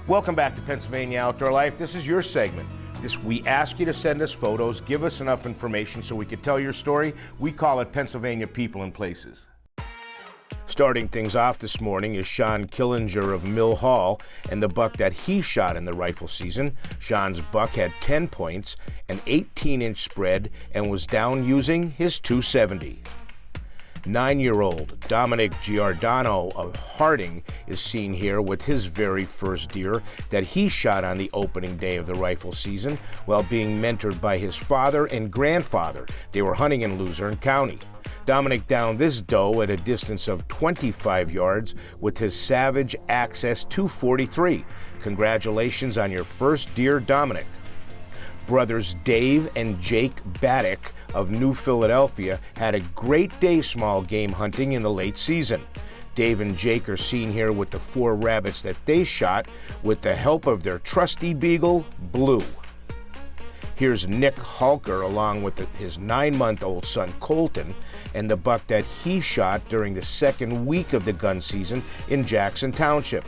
Welcome back to Pennsylvania Outdoor Life. This is your segment. We ask you to send us photos, give us enough information so we can tell your story. We call it Pennsylvania People and Places. Starting things off this morning is Sean Killinger of Mill Hall and the buck that he shot in the rifle season. Sean's buck had 10 points, an 18-inch spread, and was down using his .270. 9-year-old Dominic Gardano of Harding is seen here with his very first deer that he shot on the opening day of the rifle season while being mentored by his father and grandfather. They were hunting in Luzerne County. Dominic downed this doe at a distance of 25 yards with his Savage Access 243. Congratulations on your first deer, Dominic. Brothers Dave and Jake Baddock of New Philadelphia had a great day small game hunting in the late season. Dave and Jake are seen here with the 4 rabbits that they shot with the help of their trusty beagle, Blue. Here's Nick Halker along with his 9-month-old son, Colton, and the buck that he shot during the second week of the gun season in Jackson Township.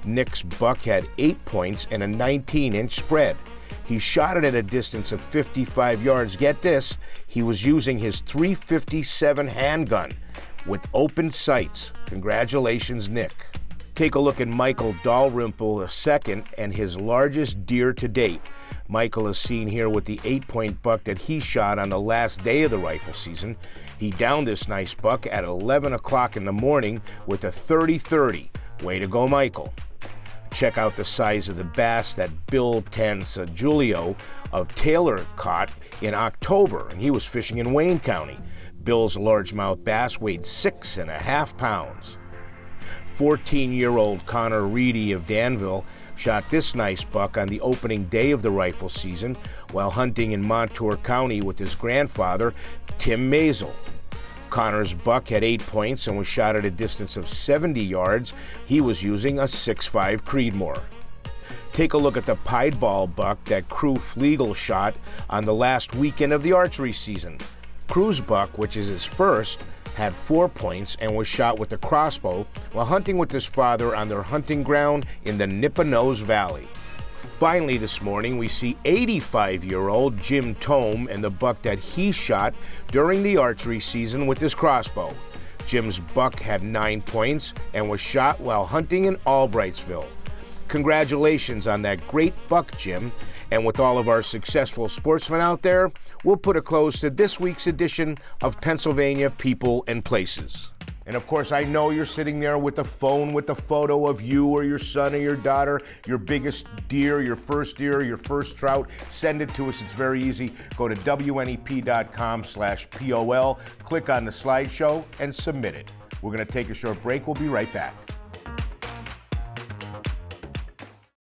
Nick's buck had 8 points and a 19-inch spread. He shot it at a distance of 55 yards. Get this, he was using his .357 handgun with open sights. Congratulations, Nick. Take a look at Michael Dalrymple II and his largest deer to date. Michael is seen here with the 8-point buck that he shot on the last day of the rifle season. He downed this nice buck at 11 o'clock in the morning with a .30-30. Way to go, Michael. Check out the size of the bass that Bill Julio of Taylor caught in October, and he was fishing in Wayne County. Bill's largemouth bass weighed 6.5 pounds. 14-year-old Connor Reedy of Danville shot this nice buck on the opening day of the rifle season while hunting in Montour County with his grandfather, Tim Maisel. Connor's buck had 8 points and was shot at a distance of 70 yards. He was using a .65 Creedmoor. Take a look at the piebald buck that Cruz Flegal shot on the last weekend of the archery season. Cruz' buck, which is his first, had 4 points and was shot with a crossbow while hunting with his father on their hunting ground in the Nippenose Valley. Finally this morning, we see 85-year-old Jim Tome and the buck that he shot during the archery season with his crossbow. Jim's buck had 9 points and was shot while hunting in Albrightsville. Congratulations on that great buck, Jim. And with all of our successful sportsmen out there, we'll put a close to this week's edition of Pennsylvania People and Places. And of course, I know you're sitting there with the phone with the photo of you or your son or your daughter, your biggest deer, your first trout. Send it to us. It's very easy. Go to WNEP.com/POL, click on the slideshow, and submit it. We're going to take a short break. We'll be right back.